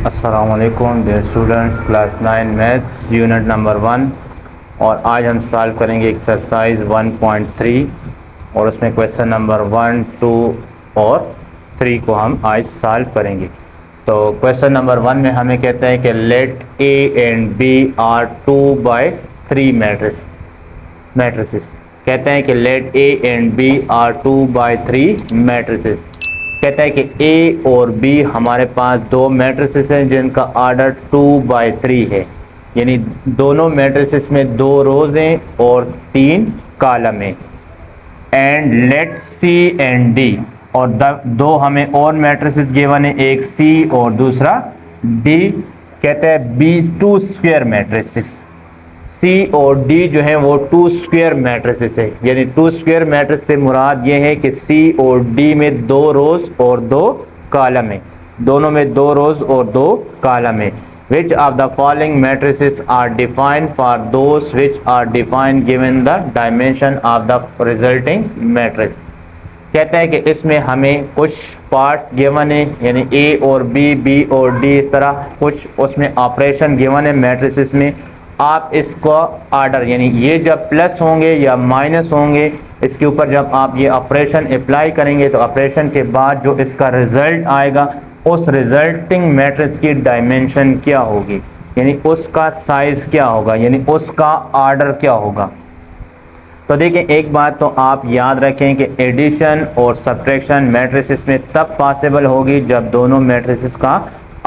अस्सलामुअलैकुम dear students, class 9 maths unit number 1। और आज हम सॉल्व करेंगे एक्सरसाइज 1.3 और उसमें क्वेश्चन नंबर 1, 2 और 3 को हम आज सॉल्व करेंगे। तो क्वेश्चन नंबर 1 में हमें कहते हैं कि let A and B are 2/3 matrices. कहते हैं कि let A and B are 2/3 matrices. कहता है कि ए और बी हमारे पास दो मैट्रिसेस हैं जिनका आर्डर 2/3 है, यानी दोनों मैट्रिसेस में 2 रोज हैं और 3 कॉलम हैं। And let see and D, और दो हमें और मैट्रिसेस गिवन है, एक सी और दूसरा डी। कहते हैं बी 2 स्क्वायर मैट्रिसेस। सी और डी जो है वो 2 स्क्वायर मैट्रिसेस है, यानी 2 स्क्वायर मैट्रिक्स से मुराद ये है कि सी और डी में 2 रोज और 2 कॉलम है, दोनों में 2 रोज और 2 कॉलम है। Which of the following matrices are defined for those which are defined given the dimension of the resulting matrix। कहते हैं कि इसमें हमें कुछ पार्ट्स गिवन है, यानी ए और बी और डी, इस तरह कुछ उसमें ऑपरेशन गिवन है मैट्रिसेस में। आप इसको आर्डर, यानी ये जब प्लस होंगे या माइनस होंगे, इसके ऊपर जब आप ये ऑपरेशन अप्लाई करेंगे तो ऑपरेशन के बाद जो इसका रिजल्ट आएगा उस रिजल्टिंग मैट्रिक्स की डायमेंशन क्या होगी, यानी उसका साइज क्या होगा, यानी उसका आर्डर क्या होगा। तो देखिए, एक बात तो आप याद रखें कि एडिशन और सब्ट्रैक्शन मैट्रिसेस में तब पॉसिबल होगी जब दोनों मैट्रिसेस का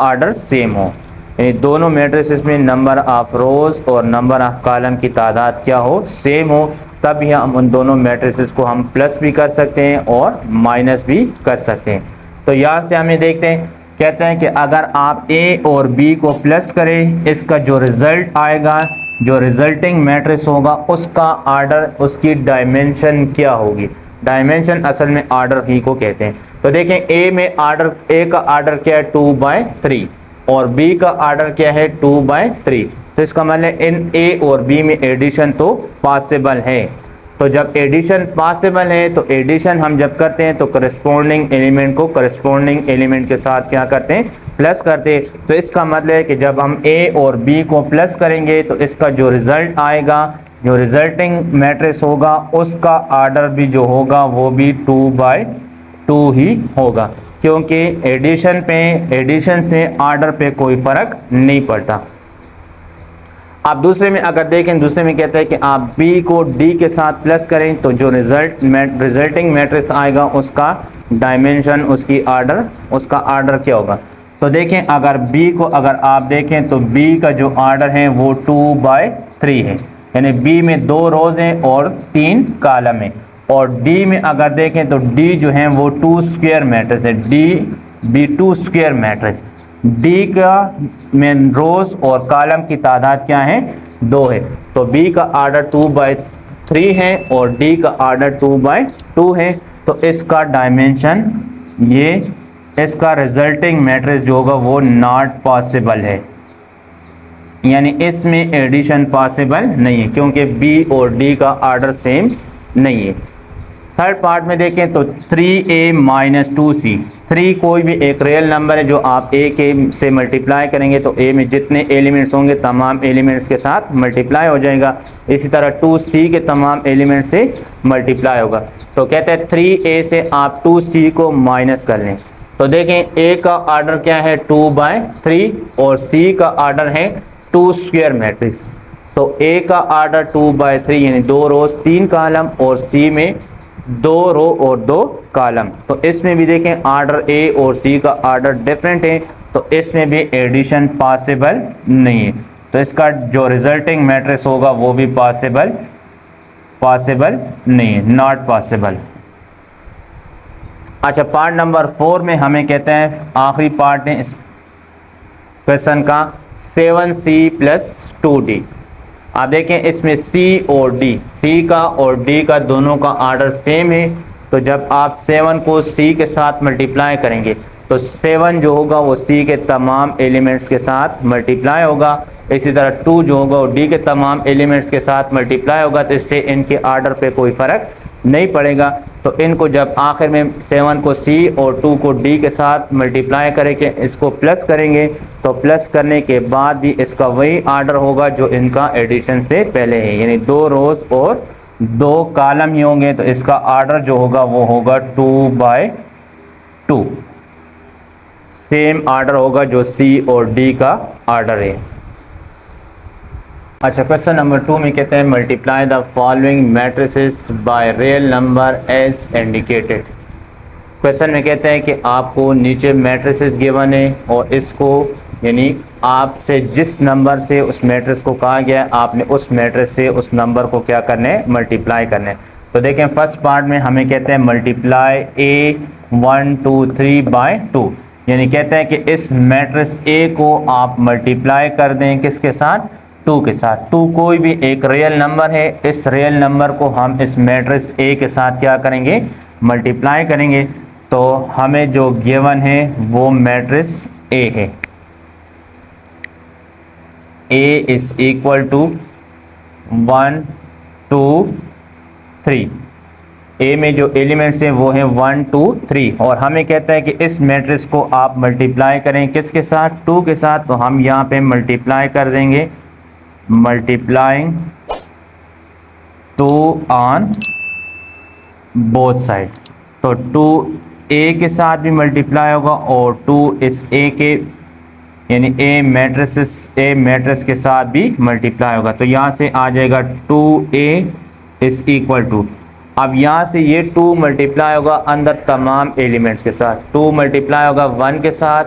आर्डर सेम हो, यानी दोनों मैट्रिसेस में नंबर ऑफ रोज और नंबर ऑफ कॉलम की तादाद क्या हो, सेम हो। तब ही हम उन दोनों मैट्रिसेस को हम प्लस भी कर सकते हैं और माइनस भी कर सकते हैं। तो यहाँ से हमें देखते हैं, कहते हैं कि अगर आप ए और बी को प्लस करें, इसका जो रिजल्ट आएगा, जो रिजल्टिंग मैट्रिक्स होगा, उसका आर्डर, उसकी डायमेंशन क्या होगी। डायमेंशन असल में आर्डर ही को कहते हैं। तो देखें, ए में आर्डर, ए का आर्डर क्या है 2/3 और बी का आर्डर क्या है 2/3। तो इसका मतलब इन ए और बी में एडिशन तो पॉसिबल है। तो जब एडिशन पॉसिबल है तो एडिशन हम जब करते हैं तो करस्पॉन्डिंग एलिमेंट को करस्पॉन्डिंग एलिमेंट के साथ क्या करते हैं, प्लस करते हैं। तो इसका मतलब है कि जब हम ए और बी को प्लस करेंगे तो इसका जो रिजल्ट आएगा, जो रिजल्टिंग मैट्रिक्स होगा, उसका आर्डर भी जो होगा वो भी 2/2 ही होगा, क्योंकि एडिशन से आर्डर पे कोई फर्क नहीं पड़ता। आप दूसरे में अगर देखें, दूसरे में कहता है कि आप b को d के साथ प्लस करें तो जो रिजल्टिंग मैट्रिक्स आएगा उसका डायमेंशन, उसकी आर्डर, उसका आर्डर क्या होगा। तो देखें, अगर b को अगर आप देखें तो b का जो आर्डर है वो 2/3 है, यानी b में 2 रोज हैं और 3 कॉलम है। और d में अगर देखें तो d जो है वो 2 स्क्वायर मैट्रिक्स है, b 2 स्क्वायर मैट्रिक्स। डी का में रोज और कॉलम की तादाद क्या है, 2 है। तो बी का आर्डर 2/3 है और डी का आर्डर 2/2 है। तो इसका डायमेंशन, ये इसका रिजल्टिंग मैट्रिक्स जो होगा वो नॉट पॉसिबल है, यानी इसमें एडिशन पॉसिबल नहीं है, क्योंकि बी और डी का आर्डर सेम नहीं है। थर्ड पार्ट में देखें तो 3a - 2c। 3 कोई भी एक रियल नंबर है जो आप a के से मल्टीप्लाई करेंगे तो a में जितने एलिमेंट्स होंगे तमाम एलिमेंट्स के साथ मल्टीप्लाई हो जाएगा। इसी तरह 2c के तमाम एलिमेंट्स से मल्टीप्लाई होगा। तो कहते हैं 3a से आप 2c को माइनस कर लें। तो देखें, a का आर्डर क्या है 2/3 और c का आर्डर है 2 स्क्वायर मैट्रिक्स। तो a का आर्डर 2/3 यानी 2 रोज 3 कॉलम और c में 2 रो और 2 कॉलम। तो इसमें भी देखें, आर्डर ए और सी का आर्डर डिफरेंट है, तो इसमें भी एडिशन पॉसिबल नहीं है। तो इसका जो रिजल्टिंग मैट्रिक्स होगा वो भी पॉसिबल नहीं है, नॉट पॉसिबल। अच्छा, पार्ट नंबर 4 में हमें कहते हैं, आखिरी पार्ट है इस क्वेश्चन का, 7c + 2d। आप देखें, इसमें C और D, C का और D का दोनों का आर्डर सेम है। तो जब आप 7 को C के साथ मल्टीप्लाई करेंगे तो 7 जो होगा वो C के तमाम एलिमेंट्स के साथ मल्टीप्लाई होगा। इसी तरह 2 जो होगा वो D के तमाम एलिमेंट्स के साथ मल्टीप्लाई होगा। तो इससे इनके आर्डर पे कोई फ़र्क नहीं पड़ेगा। तो इनको जब आखिर में 7 को C और 2 को D के साथ मल्टीप्लाई करके इसको प्लस करेंगे, तो प्लस करने के बाद भी इसका वही आर्डर होगा जो इनका एडिशन से पहले है, यानी 2 रोज और 2 कॉलम ही होंगे। तो इसका आर्डर जो होगा वो होगा 2/2, सेम आर्डर होगा जो C और D का आर्डर है। अच्छा, क्वेश्चन नंबर 2 में कहते हैं multiply the following matrices by real number as indicated. Question में कहते हैं कि आपको नीचे मैट्रिसेस गिवन है और इसको यानी आपसे जिस नंबर से उस मैट्रिक्स को कहा गया है आपने उस मैट्रिक्स से उस नंबर को क्या करना है, मल्टीप्लाई करना है। तो देखें फर्स्ट पार्ट में हमें कहते हैं मल्टीप्लाई A1 2 3 बाय 2, यानी कहते हैं कि इस मैट्रिक्स A को आप मल्टीप्लाई कर दें किसके साथ, 2 के साथ। 2 कोई भी एक रियल नंबर है, इस रियल नंबर को हम इस मैट्रिक्स A के साथ क्या करेंगे, मल्टीप्लाई करेंगे। तो हमें जो गिवन है वो मैट्रिक्स A है। A is equal to 1 2 3। A में जो एलिमेंट्स हैं वो हैं 1 2 3 और हमें कहता है कि इस मैट्रिक्स को आप मल्टीप्लाई करें किसके साथ, 2 के साथ। तो हम यहाँ पे मल्टीप्लाई कर देंगे, मल्टीप्लाइंग 2 ऑन बोथ साइड। तो 2 A के साथ भी मल्टीप्लाई होगा और 2 इस A के यानी A मैट्रिक्स के साथ भी मल्टीप्लाई होगा। तो यहाँ से आ जाएगा 2A इज इक्वल टू, अब यहाँ से ये 2 मल्टीप्लाई होगा अंदर तमाम एलिमेंट्स के साथ, 2 मल्टीप्लाई होगा 1 के साथ,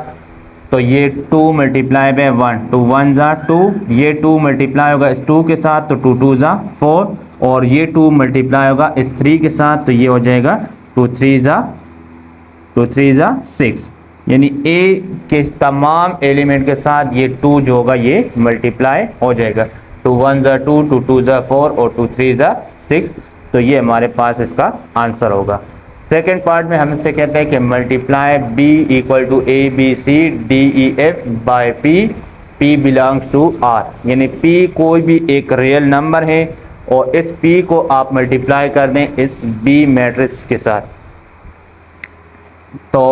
तो ये 2 मल्टीप्लाई बाय 1, 2 1 ज़ा 2, ये 2 मल्टीप्लाई होगा इस 2 के साथ तो 2 2 ज़ा 4, और ये 2 मल्टीप्लाई होगा इस 3 के साथ तो ये हो जाएगा 2 3 ज़ा 6, यानी A के तमाम एलिमेंट के साथ ये 2 जो होगा ये मल्टीप्लाई हो जाएगा। 2 1 ज़ा 2, 2 2 ज़ा 4 और 2 3 ज़ा 6, तो ये हमारे पास इसका आंसर होगा। सेकेंड पार्ट में हमसे कहते हैं कि multiply B equal to ABCDEF by P belongs to R, यानी P कोई भी एक रियल नंबर है और इस P को आप मल्टीप्लाई कर दें इस B मैट्रिक्स के साथ। तो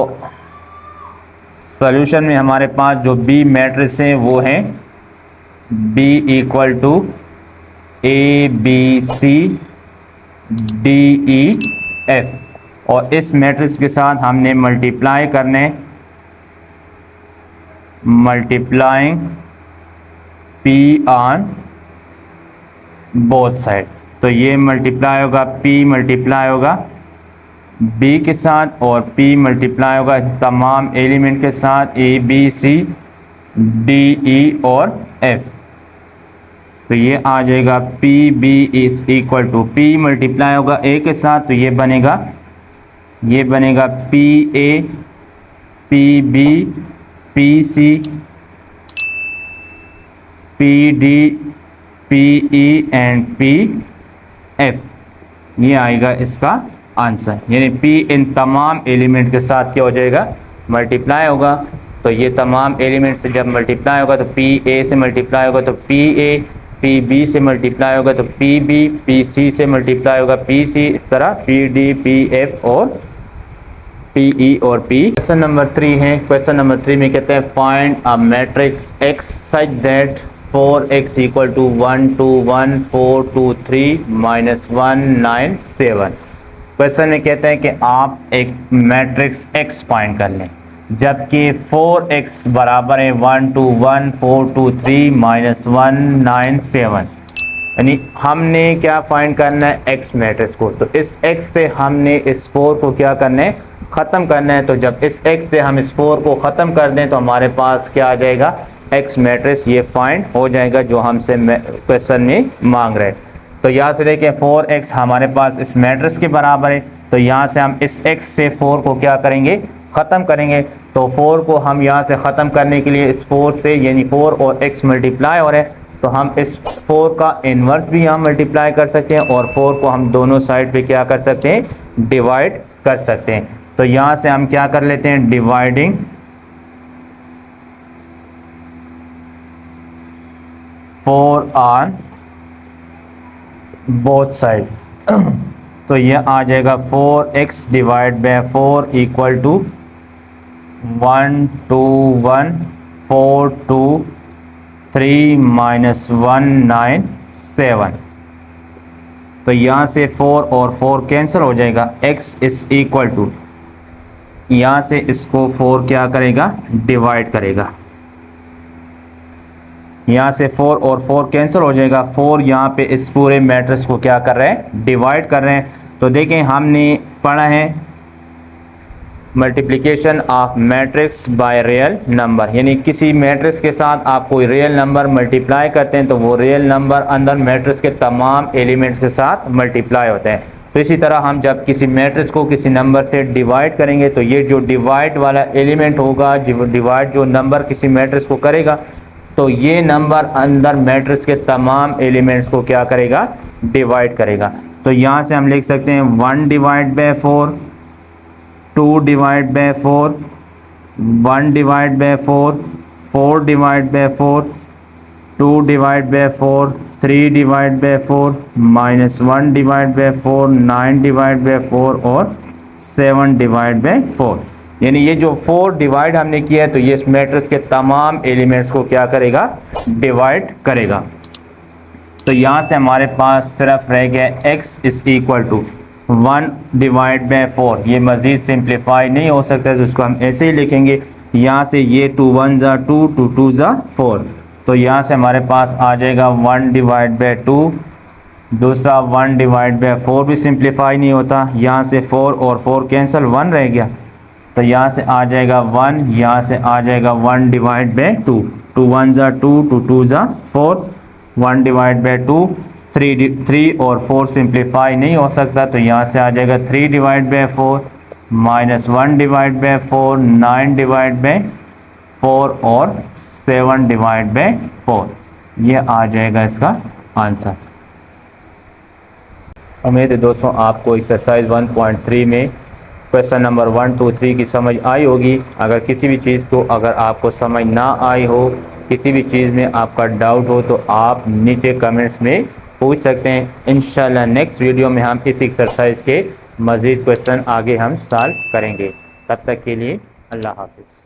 सॉल्यूशन में हमारे पास जो B मैट्रिक्स हैं वो हैं B इक्वल टू ABCDEF, और इस मैट्रिक्स के साथ हमने मल्टीप्लाई करने, multiplying P on both side. तो ये मल्टीप्लाई होगा, P मल्टीप्लाई होगा B के साथ और P मल्टीप्लाई होगा तमाम एलिमेंट के साथ A B C D E और F। तो ये आ जाएगा P B is equal to, P multiply होगा A के साथ तो ये बनेगा P A P B P C P D P E and P F, ये आएगा इसका आंसर। यानी P इन तमाम एलिमेंट के साथ क्या हो जाएगा, मल्टीप्लाई होगा। तो ये तमाम एलिमेंट से जब मल्टीप्लाई होगा तो P A से मल्टीप्लाई होगा तो P A, P B से मल्टीप्लाई होगा तो P B, P C से मल्टीप्लाई होगा P C, इस तरह P D P F और P E और P। क्वेश्चन नंबर 3 है। क्वेश्चन नंबर 3 में कहते हैं find a matrix X such that 4x equal to 1 2 1 4 2 3 minus 1 9 7। Question में कहते हैं कि आप एक मैट्रिक्स X फाइंड कर लें जबकि 4x बराबर है 1 2 1 4 2 3 माइनस 1 9 7, यानी हमने क्या फाइंड करना है, X मैट्रिक्स को। तो इस X से हमने इस 4 को क्या करना है, ख़त्म करना है। तो जब इस X से हम इस 4 को ख़त्म कर दें तो हमारे पास क्या आ जाएगा, X मैट्रिक्स ये फाइंड हो जाएगा जो हमसे क्वेश्चन में मांग रहे हैं। तो यहाँ से देखें 4x हमारे पास इस मैट्रिक्स के बराबर है, तो यहाँ से हम इस x से 4 को क्या करेंगे, ख़त्म करेंगे। तो 4 को हम यहाँ से ख़त्म करने के लिए इस 4 से यानी 4 और x मल्टीप्लाई हो रहे हैं तो हम इस 4 का इन्वर्स भी यहाँ मल्टीप्लाई कर सकते हैं और 4 को हम दोनों साइड पे क्या कर सकते हैं, डिवाइड कर सकते हैं। तो यहाँ से हम क्या कर लेते हैं, डिवाइडिंग 4 ऑन बोथ साइड। तो ये आ जाएगा 4x divide by 4 equal to 12142 minus 197। तो यहाँ से 4 और 4 कैंसिल हो जाएगा, x इज इक्वल टू, यहाँ से इसको 4 क्या करेगा, डिवाइड करेगा। यहाँ से 4 और 4 कैंसिल हो जाएगा, 4 यहाँ पे इस पूरे मैट्रिक्स को क्या कर रहे हैं, डिवाइड कर रहे हैं। तो देखें हमने पढ़ा है multiplication of matrix bye real number, यानी किसी मैट्रिक्स के साथ आप कोई रियल नंबर मल्टीप्लाई करते हैं तो वो रियल नंबर अंदर मैट्रिक्स के तमाम एलिमेंट्स के साथ मल्टीप्लाई होते हैं। तो इसी तरह हम जब किसी मैट्रिक्स को किसी नंबर से डिवाइड करेंगे तो ये जो डिवाइड वाला एलिमेंट होगा, डिवाइड जो नंबर किसी मैट्रिक्स को करेगा, तो ये नंबर अंदर मैट्रिक्स के तमाम एलिमेंट्स को क्या करेगा, डिवाइड करेगा। तो यहाँ से हम लिख सकते हैं 1 divide by 4, 2 divide by 4, 1 divide by 4, 4 divide by 4, 2 divide by 4, 3 divide by 4, minus 1 divide by 4, 9 divide by 4 और 7 डिवाइड बाय 4। यानी ये जो 4 डिवाइड हमने किया है तो ये इस मैट्रिक्स के तमाम एलिमेंट्स को क्या करेगा, डिवाइड करेगा। तो यहाँ से हमारे पास सिर्फ रह गया x is equal to 1 divide by 4। ये मज़ीद सिंप्लीफाई नहीं हो सकता है तो उसको हम ऐसे ही लिखेंगे। यहाँ से ये 2 1 ज़ा 2, 2 2 ज़ा 4। तो यहाँ से हमारे पास आ जाएगा 1 डिवाइड बाय 2, दूसरा 1 डिवाइड बाय 4 भी सिंप्लीफाई नहीं होता। यहाँ से 4 और 4 कैंसिल, 1 रह गया। तो यहाँ से आ जाएगा 1, यहाँ से आ जाएगा 1 डिवाइड बाय 2, 2 1 ज़ा 2, 2 2 ज़ा 4, 1 डिवाइड बाय 2, 3 और 4 सिंप्लीफाई नहीं हो सकता तो यहाँ से आ जाएगा 3 divide by 4, minus 1 divide by 4, 9 divide by 4 और 7 डिवाइड बाय 4। ये आ जाएगा इसका आंसर। उम्मीद है दोस्तों आपको एक्सरसाइज 1.3 में क्वेश्चन नंबर 1 2 3 की समझ आई होगी। अगर किसी भी चीज़ को अगर आपको समझ ना आई हो, किसी भी चीज़ में आपका डाउट हो तो आप नीचे कमेंट्स में पूछ सकते हैं। इंशाल्लाह नेक्स्ट वीडियो में हम इस एक्सरसाइज के मज़ीद क्वेश्चन आगे हम सॉल्व करेंगे। तब तक के लिए अल्लाह हाफिज़।